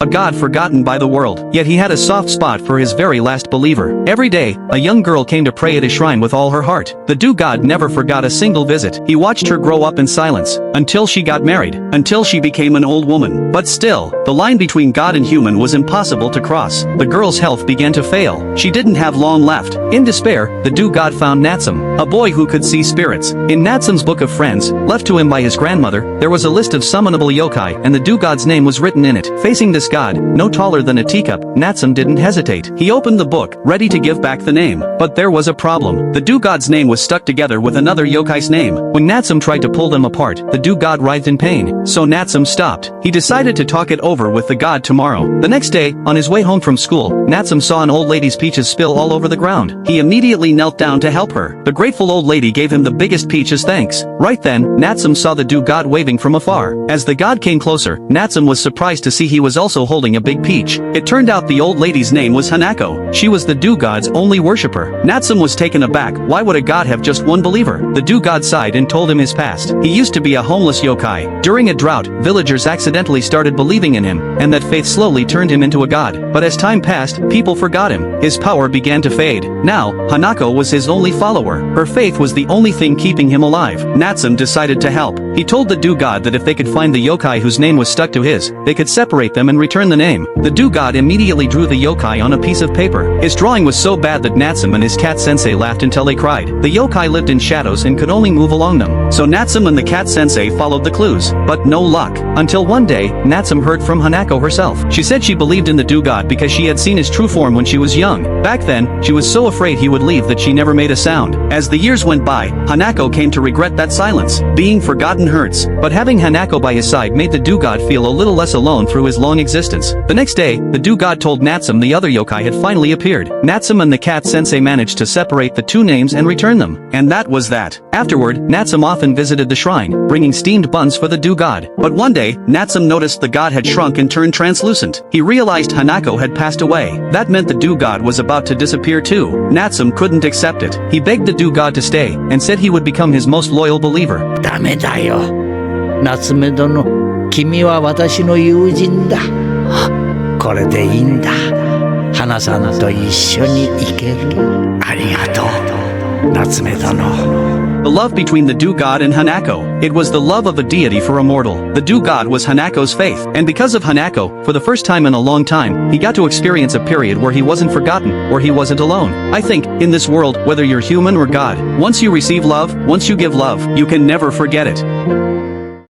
a god forgotten by the world. Yet he had a soft spot for his very last believer. Every day, a young girl came to pray at his shrine with all her heart. The Dew god never forgot a single visit. He watched her grow up in silence, until she got married, until she became an old woman. But still, the line between God and human was impossible to cross. The girl's health began to fail. She didn't have long left. In despair, the Dew god found Natsum, a boy who could see spirits. In Natsum's book of friends, left to him by his grandmother, there was a list of summonable yokai, and the Dew god's name was written in it. Facing this god, no taller than a teacup, Natsum didn't hesitate. He opened the book, ready to give back the name. But there was a problem. The Dew god's name was stuck together with another yokai's name. When Natsum tried to pull them apart, the Dew god writhed in pain. So Natsum stopped. He decided to talk it over with the god tomorrow. The next day, on his way home from school, Natsum saw an old lady's peaches spill all over the ground. He immediately knelt down to help her. The grateful old lady gave him the biggest peach as thanks. Right then, Natsum saw the Dew god waving from afar. As the god came closer, Natsum was surprised to see he was also holding a big peach. It turned out the old lady's name was Hanako. She was the Dew god's only worshipper. Natsum was taken aback. Why would a god have just one believer? The Dew god sighed and told him his past. He used to be a homeless yokai. During a drought, villagers accidentally started believing in him, and that faith slowly turned him into a god. But as time passed, people forgot him. His power began to fade. Now, Hanako was his only follower. Her faith was the only thing keeping him alive. Natsum decided to help. He told the Dew god that if they could find the yokai whose name was stuck to his, they could separate them and return the name. The Dew god immediately drew the yokai on a piece of paper. His drawing was so bad that Natsum and his cat sensei laughed until they cried. The yokai lived in shadows and could only move along them. So Natsum and the cat sensei followed the clues. But no luck. Until one day, Natsum heard from Hanako herself. She said she believed in the Dew god because she had seen his true form when she was young. Back then, she was so afraid he would leave that she never made a sound. As the years went by, Hanako came to regret that silence. Being forgotten hurts, but having Hanako by his side made the Dew god feel a little less alone through his long existence. The next day, the Dew god told Natsum the other yokai had finally appeared. Natsum and the cat sensei managed to separate the two names and return them. And that was that. Afterward, Natsum often visited the shrine, bringing steamed buns for the Dew god. But one day, Natsum noticed the god had shrunk and turned translucent. He realized Hanako had passed away. That meant the Dew god was about to disappear too. Natsum couldn't accept it. He begged the Dew god to stay, and said he would become his most loyal believer. ダメだよ。夏目殿、君は私の友人だ。これでいいんだ。花さんと一緒に行ける。ありがとう、夏目殿。The love between the Dew god and Hanako. It was the love of a deity for a mortal. The Dew god was Hanako's faith. And because of Hanako, for the first time in a long time, he got to experience a period where he wasn't forgotten, where he wasn't alone. I think, in this world, whether you're human or God, once you receive love, once you give love, you can never forget it.